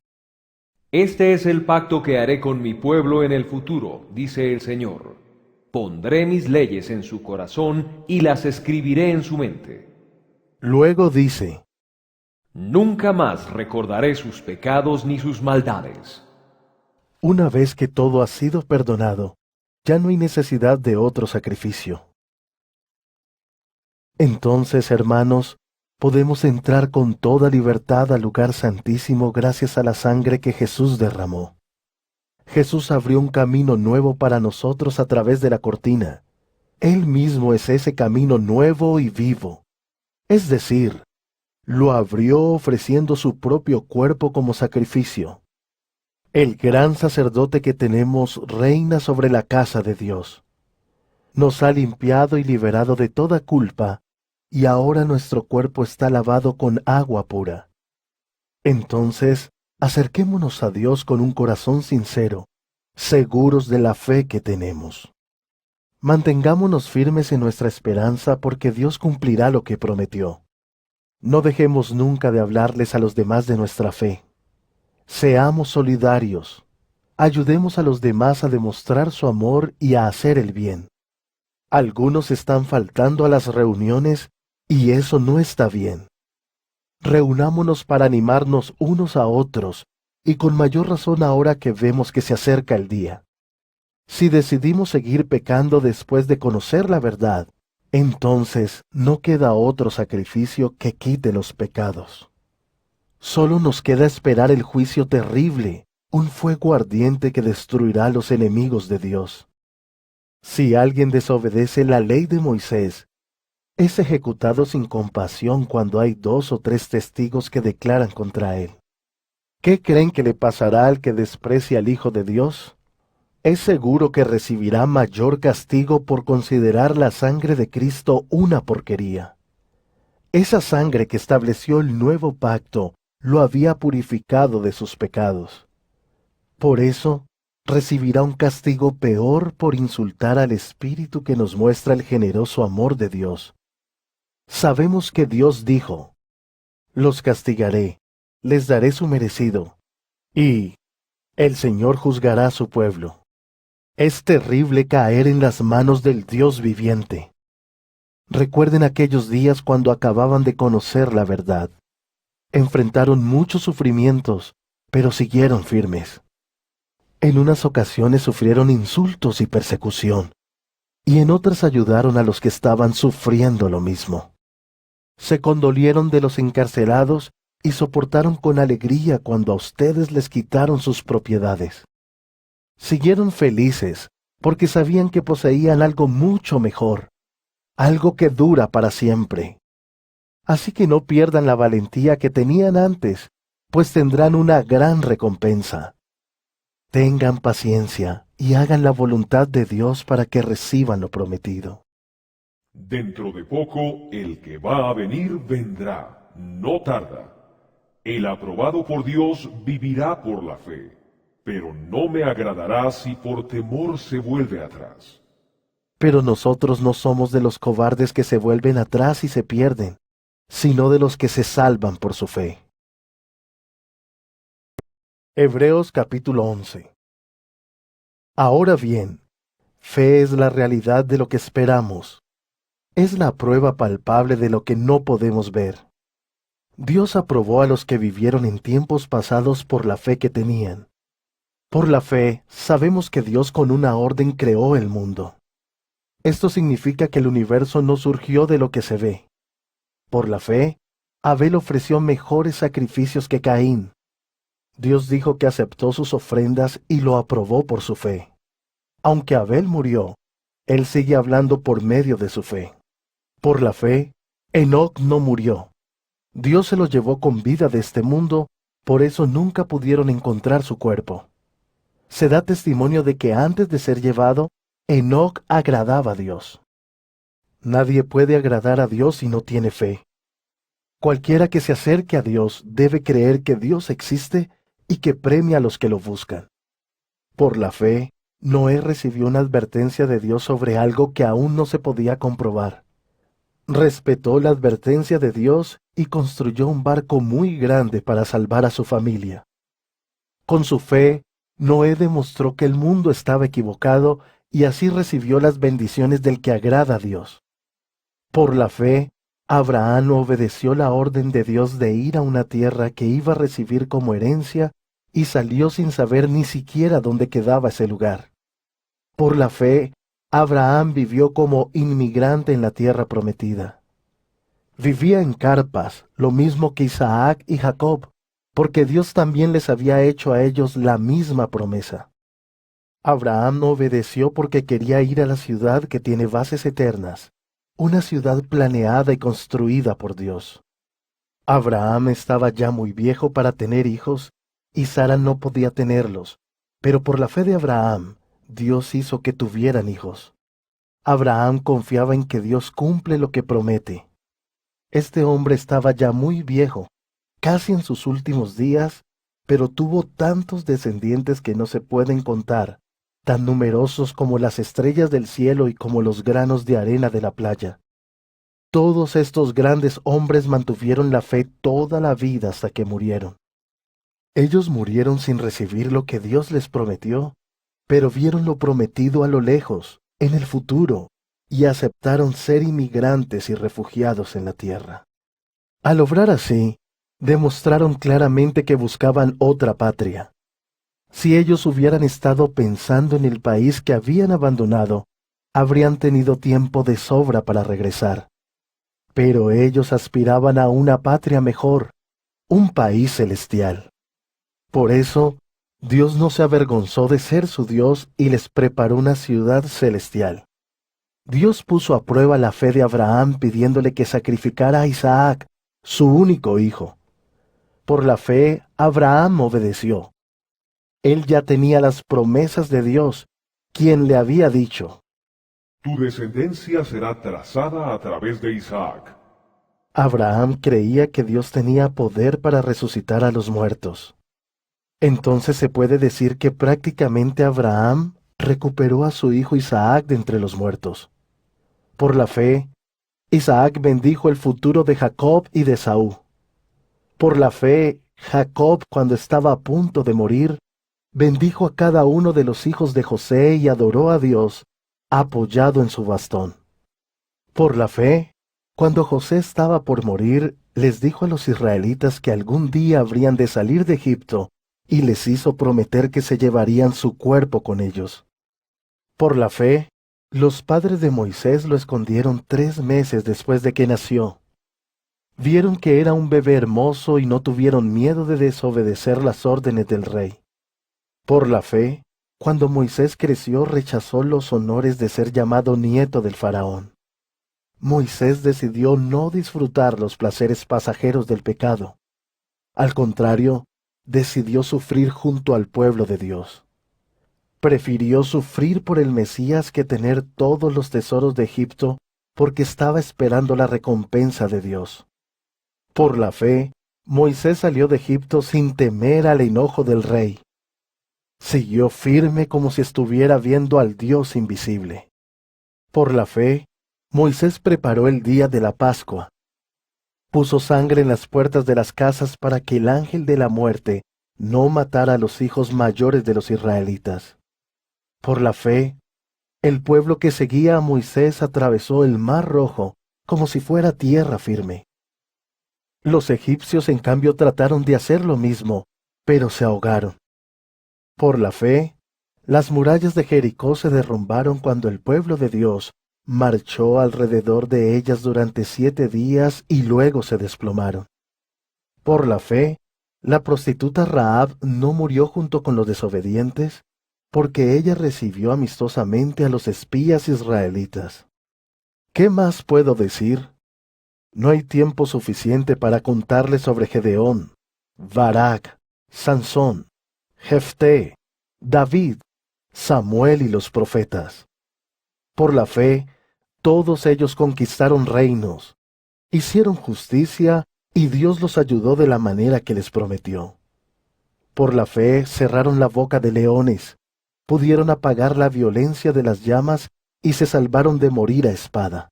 Este es el pacto que haré con mi pueblo en el futuro, dice el Señor. Pondré mis leyes en su corazón y las escribiré en su mente. Luego dice: Nunca más recordaré sus pecados ni sus maldades. Una vez que todo ha sido perdonado, ya no hay necesidad de otro sacrificio. Entonces, hermanos, podemos entrar con toda libertad al lugar santísimo gracias a la sangre que Jesús derramó. Jesús abrió un camino nuevo para nosotros a través de la cortina. Él mismo es ese camino nuevo y vivo. Es decir, lo abrió ofreciendo su propio cuerpo como sacrificio. El gran sacerdote que tenemos reina sobre la casa de Dios. Nos ha limpiado y liberado de toda culpa, y ahora nuestro cuerpo está lavado con agua pura. Entonces, acerquémonos a Dios con un corazón sincero, seguros de la fe que tenemos. Mantengámonos firmes en nuestra esperanza porque Dios cumplirá lo que prometió. No dejemos nunca de hablarles a los demás de nuestra fe. Seamos solidarios. Ayudemos a los demás a demostrar su amor y a hacer el bien. Algunos están faltando a las reuniones y eso no está bien. Reunámonos para animarnos unos a otros y con mayor razón ahora que vemos que se acerca el día. Si decidimos seguir pecando después de conocer la verdad, entonces no queda otro sacrificio que quite los pecados. Solo nos queda esperar el juicio terrible, un fuego ardiente que destruirá a los enemigos de Dios. Si alguien desobedece la ley de Moisés, es ejecutado sin compasión cuando hay 2 o 3 testigos que declaran contra él. ¿Qué creen que le pasará al que desprecia al Hijo de Dios? Es seguro que recibirá mayor castigo por considerar la sangre de Cristo una porquería. Esa sangre que estableció el nuevo pacto lo había purificado de sus pecados. Por eso, recibirá un castigo peor por insultar al Espíritu que nos muestra el generoso amor de Dios. Sabemos que Dios dijo: los castigaré, les daré su merecido, y el Señor juzgará a su pueblo. Es terrible caer en las manos del Dios viviente. Recuerden aquellos días cuando acababan de conocer la verdad. Enfrentaron muchos sufrimientos, pero siguieron firmes. En unas ocasiones sufrieron insultos y persecución, y en otras ayudaron a los que estaban sufriendo lo mismo. Se condolieron de los encarcelados y soportaron con alegría cuando a ustedes les quitaron sus propiedades. Siguieron felices porque sabían que poseían algo mucho mejor, algo que dura para siempre. Así que no pierdan la valentía que tenían antes, pues tendrán una gran recompensa. Tengan paciencia y hagan la voluntad de Dios para que reciban lo prometido. Dentro de poco el que va a venir vendrá, no tarda. El aprobado por Dios vivirá por la fe, pero no me agradará si por temor se vuelve atrás. Pero nosotros no somos de los cobardes que se vuelven atrás y se pierden, sino de los que se salvan por su fe. Hebreos capítulo 11. Ahora bien, fe es la realidad de lo que esperamos. Es la prueba palpable de lo que no podemos ver. Dios aprobó a los que vivieron en tiempos pasados por la fe que tenían. Por la fe, sabemos que Dios con una orden creó el mundo. Esto significa que el universo no surgió de lo que se ve. Por la fe, Abel ofreció mejores sacrificios que Caín. Dios dijo que aceptó sus ofrendas y lo aprobó por su fe. Aunque Abel murió, él sigue hablando por medio de su fe. Por la fe, Enoc no murió. Dios se lo llevó con vida de este mundo, por eso nunca pudieron encontrar su cuerpo. Se da testimonio de que antes de ser llevado, Enoc agradaba a Dios. Nadie puede agradar a Dios si no tiene fe. Cualquiera que se acerque a Dios debe creer que Dios existe y que premia a los que lo buscan. Por la fe, Noé recibió una advertencia de Dios sobre algo que aún no se podía comprobar. Respetó la advertencia de Dios y construyó un barco muy grande para salvar a su familia. Con su fe, Noé demostró que el mundo estaba equivocado y así recibió las bendiciones del que agrada a Dios. Por la fe, Abraham obedeció la orden de Dios de ir a una tierra que iba a recibir como herencia y salió sin saber ni siquiera dónde quedaba ese lugar. Por la fe, Abraham vivió como inmigrante en la tierra prometida. Vivía en carpas, lo mismo que Isaac y Jacob, porque Dios también les había hecho a ellos la misma promesa. Abraham no obedeció porque quería ir a la ciudad que tiene bases eternas, una ciudad planeada y construida por Dios. Abraham estaba ya muy viejo para tener hijos, y Sara no podía tenerlos, pero por la fe de Abraham, Dios hizo que tuvieran hijos. Abraham confiaba en que Dios cumple lo que promete. Este hombre estaba ya muy viejo, casi en sus últimos días, pero tuvo tantos descendientes que no se pueden contar, tan numerosos como las estrellas del cielo y como los granos de arena de la playa. Todos estos grandes hombres mantuvieron la fe toda la vida hasta que murieron. Ellos murieron sin recibir lo que Dios les prometió, pero vieron lo prometido a lo lejos, en el futuro, y aceptaron ser inmigrantes y refugiados en la tierra. Al obrar así, demostraron claramente que buscaban otra patria. Si ellos hubieran estado pensando en el país que habían abandonado, habrían tenido tiempo de sobra para regresar. Pero ellos aspiraban a una patria mejor, un país celestial. Por eso, Dios no se avergonzó de ser su Dios y les preparó una ciudad celestial. Dios puso a prueba la fe de Abraham pidiéndole que sacrificara a Isaac, su único hijo. Por la fe, Abraham obedeció. Él ya tenía las promesas de Dios, quien le había dicho: Tu descendencia será trazada a través de Isaac. Abraham creía que Dios tenía poder para resucitar a los muertos. Entonces se puede decir que prácticamente Abraham recuperó a su hijo Isaac de entre los muertos. Por la fe, Isaac bendijo el futuro de Jacob y de Esaú. Por la fe, Jacob, cuando estaba a punto de morir, bendijo a cada uno de los hijos de José y adoró a Dios, apoyado en su bastón. Por la fe, cuando José estaba por morir, les dijo a los israelitas que algún día habrían de salir de Egipto, y les hizo prometer que se llevarían su cuerpo con ellos. Por la fe, los padres de Moisés lo escondieron 3 meses después de que nació. Vieron que era un bebé hermoso y no tuvieron miedo de desobedecer las órdenes del rey. Por la fe, cuando Moisés creció, rechazó los honores de ser llamado nieto del faraón. Moisés decidió no disfrutar los placeres pasajeros del pecado. Al contrario, decidió sufrir junto al pueblo de Dios. Prefirió sufrir por el Mesías que tener todos los tesoros de Egipto, porque estaba esperando la recompensa de Dios. Por la fe, Moisés salió de Egipto sin temer al enojo del rey. Siguió firme como si estuviera viendo al Dios invisible. Por la fe, Moisés preparó el día de la Pascua. Puso sangre en las puertas de las casas para que el ángel de la muerte no matara a los hijos mayores de los israelitas. Por la fe, el pueblo que seguía a Moisés atravesó el Mar Rojo como si fuera tierra firme. Los egipcios, en cambio, trataron de hacer lo mismo, pero se ahogaron. Por la fe, las murallas de Jericó se derrumbaron cuando el pueblo de Dios marchó alrededor de ellas durante 7 días y luego se desplomaron. Por la fe, la prostituta Rahab no murió junto con los desobedientes, porque ella recibió amistosamente a los espías israelitas. ¿Qué más puedo decir? No hay tiempo suficiente para contarles sobre Gedeón, Barak, Sansón, Jefté, David, Samuel y los profetas. Por la fe, todos ellos conquistaron reinos, hicieron justicia y Dios los ayudó de la manera que les prometió. Por la fe cerraron la boca de leones, pudieron apagar la violencia de las llamas y se salvaron de morir a espada.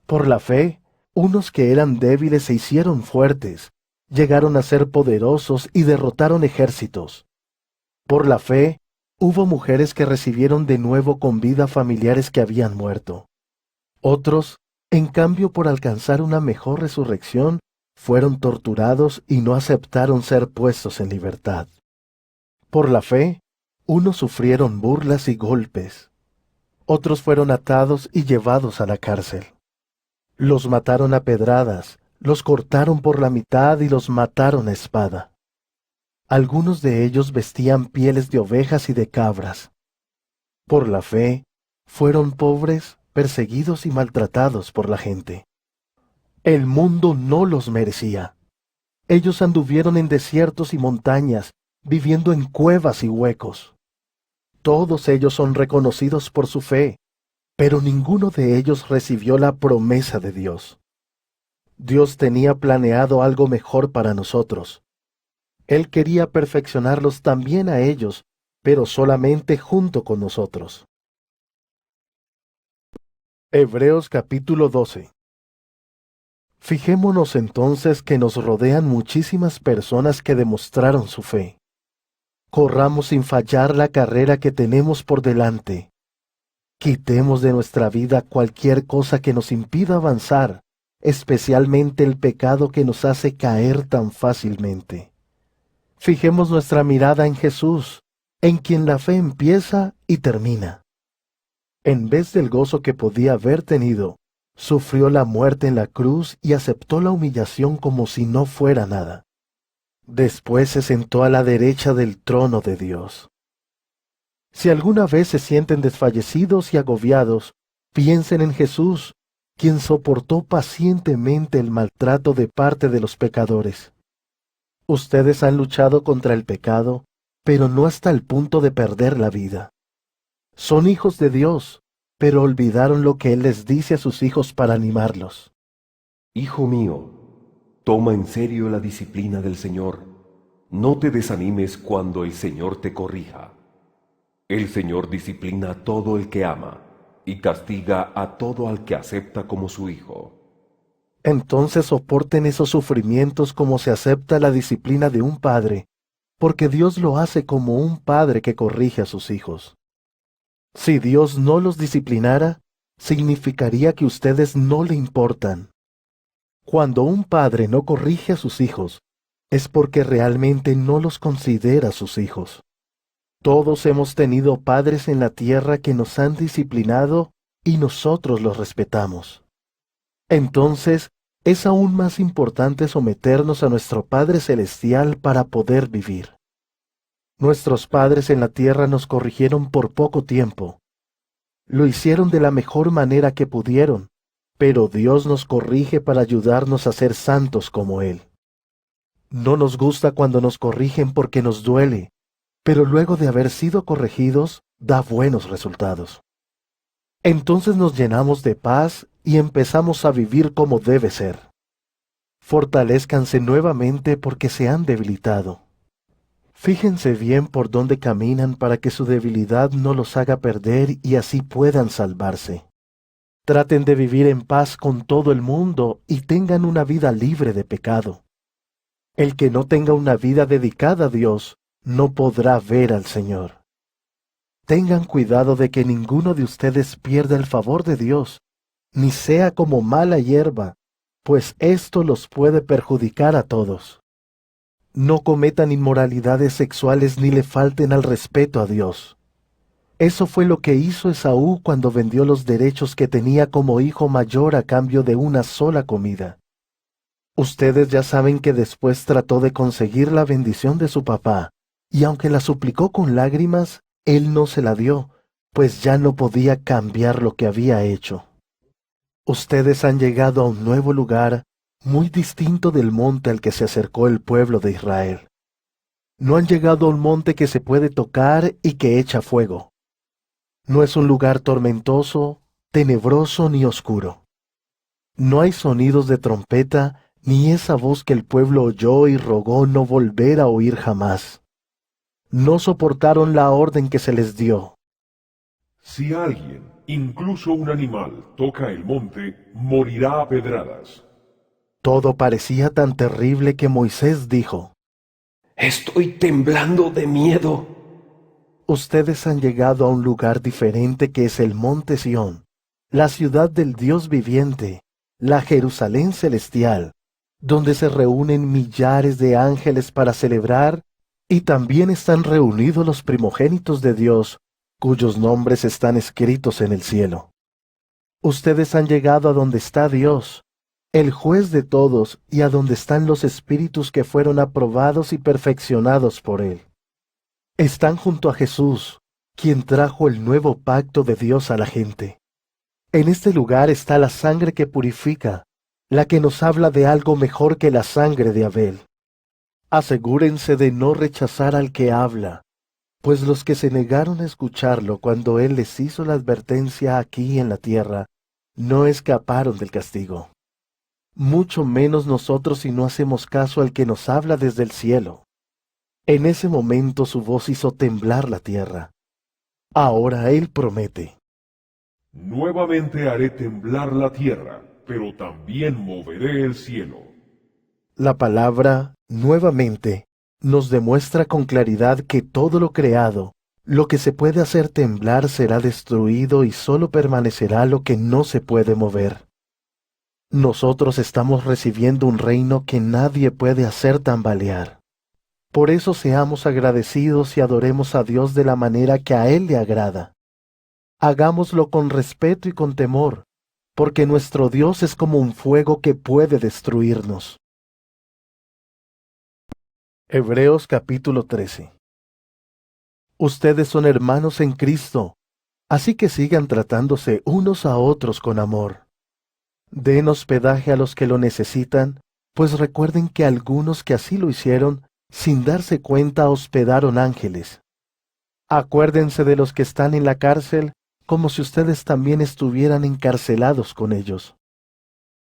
Por la fe, unos que eran débiles se hicieron fuertes, llegaron a ser poderosos y derrotaron ejércitos. Por la fe, hubo mujeres que recibieron de nuevo con vida familiares que habían muerto. Otros, en cambio, por alcanzar una mejor resurrección, fueron torturados y no aceptaron ser puestos en libertad. Por la fe, unos sufrieron burlas y golpes. Otros fueron atados y llevados a la cárcel. Los mataron a pedradas, los cortaron por la mitad y los mataron a espada. Algunos de ellos vestían pieles de ovejas y de cabras. Por la fe, fueron pobres, perseguidos y maltratados por la gente. El mundo no los merecía. Ellos anduvieron en desiertos y montañas, viviendo en cuevas y huecos. Todos ellos son reconocidos por su fe, pero ninguno de ellos recibió la promesa de Dios. Dios tenía planeado algo mejor para nosotros. Él quería perfeccionarlos también a ellos, pero solamente junto con nosotros. Hebreos capítulo 12. Fijémonos entonces que nos rodean muchísimas personas que demostraron su fe. Corramos sin fallar la carrera que tenemos por delante. Quitemos de nuestra vida cualquier cosa que nos impida avanzar, especialmente el pecado que nos hace caer tan fácilmente. Fijemos nuestra mirada en Jesús, en quien la fe empieza y termina. En vez del gozo que podía haber tenido, sufrió la muerte en la cruz y aceptó la humillación como si no fuera nada. Después se sentó a la derecha del trono de Dios. Si alguna vez se sienten desfallecidos y agobiados, piensen en Jesús, quien soportó pacientemente el maltrato de parte de los pecadores. Ustedes han luchado contra el pecado, pero no hasta el punto de perder la vida. Son hijos de Dios, pero olvidaron lo que Él les dice a sus hijos para animarlos. Hijo mío, toma en serio la disciplina del Señor. No te desanimes cuando el Señor te corrija. El Señor disciplina a todo el que ama y castiga a todo al que acepta como su hijo. Entonces soporten esos sufrimientos como se acepta la disciplina de un padre, porque Dios lo hace como un padre que corrige a sus hijos. Si Dios no los disciplinara, significaría que ustedes no le importan. Cuando un padre no corrige a sus hijos, es porque realmente no los considera sus hijos. Todos hemos tenido padres en la tierra que nos han disciplinado y nosotros los respetamos. Entonces, es aún más importante someternos a nuestro Padre Celestial para poder vivir. Nuestros padres en la tierra nos corrigieron por poco tiempo. Lo hicieron de la mejor manera que pudieron, pero Dios nos corrige para ayudarnos a ser santos como Él. No nos gusta cuando nos corrigen porque nos duele, pero luego de haber sido corregidos, da buenos resultados. Entonces nos llenamos de paz y empezamos a vivir como debe ser. Fortalézcanse nuevamente porque se han debilitado. Fíjense bien por dónde caminan para que su debilidad no los haga perder y así puedan salvarse. Traten de vivir en paz con todo el mundo y tengan una vida libre de pecado. El que no tenga una vida dedicada a Dios no podrá ver al Señor. Tengan cuidado de que ninguno de ustedes pierda el favor de Dios, ni sea como mala hierba, pues esto los puede perjudicar a todos. No cometan inmoralidades sexuales ni le falten al respeto a Dios. Eso fue lo que hizo Esaú cuando vendió los derechos que tenía como hijo mayor a cambio de una sola comida. Ustedes ya saben que después trató de conseguir la bendición de su papá, y aunque la suplicó con lágrimas, él no se la dio, pues ya no podía cambiar lo que había hecho. Ustedes han llegado a un nuevo lugar, muy distinto del monte al que se acercó el pueblo de Israel. No han llegado a un monte que se puede tocar y que echa fuego. No es un lugar tormentoso, tenebroso ni oscuro. No hay sonidos de trompeta, ni esa voz que el pueblo oyó y rogó no volver a oír jamás. No soportaron la orden que se les dio. Si alguien, incluso un animal, toca el monte, morirá a pedradas. Todo parecía tan terrible que Moisés dijo: Estoy temblando de miedo. Ustedes han llegado a un lugar diferente que es el monte Sión, la ciudad del Dios viviente, la Jerusalén celestial, donde se reúnen millares de ángeles para celebrar, y también están reunidos los primogénitos de Dios, cuyos nombres están escritos en el cielo. Ustedes han llegado a donde está Dios, el juez de todos, y a donde están los espíritus que fueron aprobados y perfeccionados por Él. Están junto a Jesús, quien trajo el nuevo pacto de Dios a la gente. En este lugar está la sangre que purifica, la que nos habla de algo mejor que la sangre de Abel. Asegúrense de no rechazar al que habla, pues los que se negaron a escucharlo cuando Él les hizo la advertencia aquí en la tierra, no escaparon del castigo. Mucho menos nosotros si no hacemos caso al que nos habla desde el cielo. En ese momento su voz hizo temblar la tierra. Ahora Él promete: Nuevamente haré temblar la tierra, pero también moveré el cielo. La palabra, nuevamente, nos demuestra con claridad que todo lo creado, lo que se puede hacer temblar será destruido y solo permanecerá lo que no se puede mover. Nosotros estamos recibiendo un reino que nadie puede hacer tambalear. Por eso seamos agradecidos y adoremos a Dios de la manera que a Él le agrada. Hagámoslo con respeto y con temor, porque nuestro Dios es como un fuego que puede destruirnos. Hebreos capítulo 13. Ustedes son hermanos en Cristo, así que sigan tratándose unos a otros con amor. Den hospedaje a los que lo necesitan, pues recuerden que algunos que así lo hicieron, sin darse cuenta, hospedaron ángeles. Acuérdense de los que están en la cárcel, como si ustedes también estuvieran encarcelados con ellos.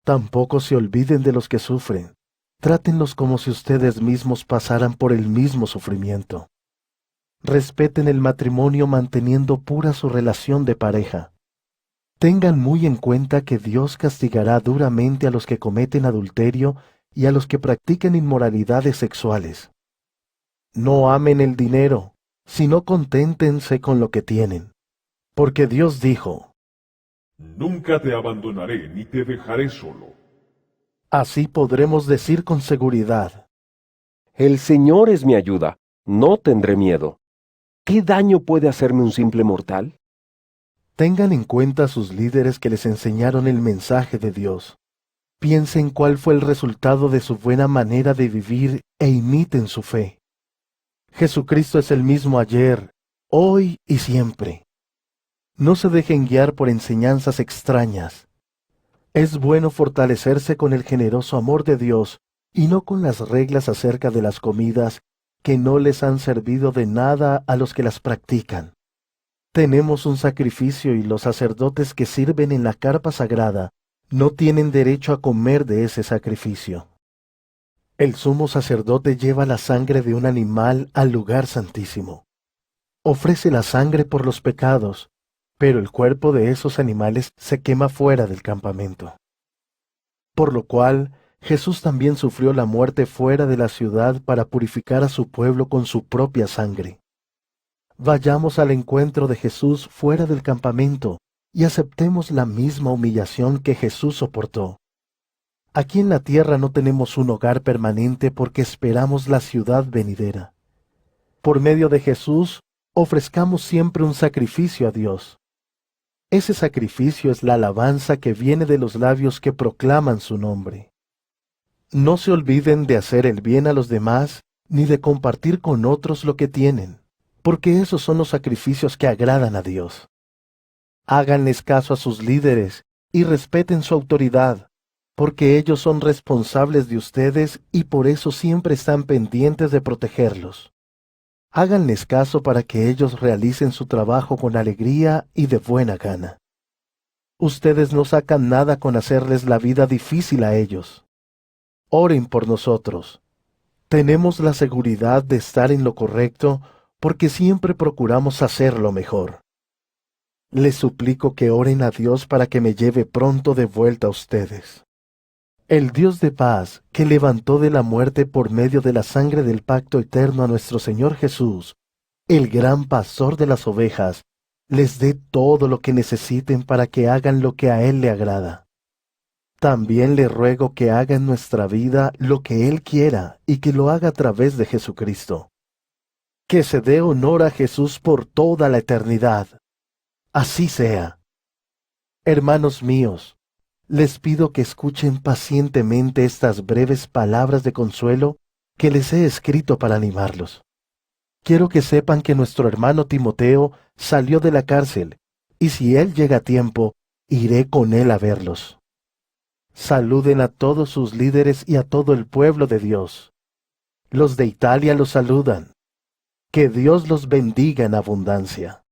Tampoco se olviden de los que sufren. Trátenlos como si ustedes mismos pasaran por el mismo sufrimiento. Respeten el matrimonio manteniendo pura su relación de pareja. Tengan muy en cuenta que Dios castigará duramente a los que cometen adulterio y a los que practican inmoralidades sexuales. No amen el dinero, sino conténtense con lo que tienen. Porque Dios dijo, Nunca te abandonaré ni te dejaré solo. así podremos decir con seguridad, El Señor es mi ayuda, no tendré miedo. ¿Qué daño puede hacerme un simple mortal? tengan en cuenta a sus líderes que les enseñaron el mensaje de Dios. Piensen cuál fue el resultado de su buena manera de vivir e imiten su fe. Jesucristo es el mismo ayer, hoy y siempre. No se dejen guiar por enseñanzas extrañas. Es bueno fortalecerse con el generoso amor de Dios y no con las reglas acerca de las comidas que no les han servido de nada a los que las practican. Tenemos un sacrificio y los sacerdotes que sirven en la carpa sagrada no tienen derecho a comer de ese sacrificio. El sumo sacerdote lleva la sangre de un animal al lugar santísimo. Ofrece la sangre por los pecados, pero el cuerpo de esos animales se quema fuera del campamento. Por lo cual, Jesús también sufrió la muerte fuera de la ciudad para purificar a su pueblo con su propia sangre. Vayamos al encuentro de Jesús fuera del campamento y aceptemos la misma humillación que Jesús soportó. Aquí en la tierra no tenemos un hogar permanente porque esperamos la ciudad venidera. Por medio de Jesús, ofrezcamos siempre un sacrificio a Dios. Ese sacrificio es la alabanza que viene de los labios que proclaman su nombre. No se olviden de hacer el bien a los demás, ni de compartir con otros lo que tienen, porque esos son los sacrificios que agradan a Dios. Háganles caso a sus líderes y respeten su autoridad, porque ellos son responsables de ustedes y por eso siempre están pendientes de protegerlos. Háganles caso para que ellos realicen su trabajo con alegría y de buena gana. Ustedes no sacan nada con hacerles la vida difícil a ellos. Oren por nosotros. Tenemos la seguridad de estar en lo correcto porque siempre procuramos hacer lo mejor. Les suplico que oren a Dios para que me lleve pronto de vuelta a ustedes. El Dios de paz, que levantó de la muerte por medio de la sangre del pacto eterno a nuestro Señor Jesús, el gran pastor de las ovejas, les dé todo lo que necesiten para que hagan lo que a Él le agrada. También le ruego que haga en nuestra vida lo que Él quiera y que lo haga a través de Jesucristo. Que se dé honor a Jesús por toda la eternidad. Así sea. Hermanos míos, les pido que escuchen pacientemente estas breves palabras de consuelo que les he escrito para animarlos. Quiero que sepan que nuestro hermano Timoteo salió de la cárcel, y si él llega a tiempo, iré con él a verlos. Saluden a todos sus líderes y a todo el pueblo de Dios. Los de Italia los saludan. Que Dios los bendiga en abundancia.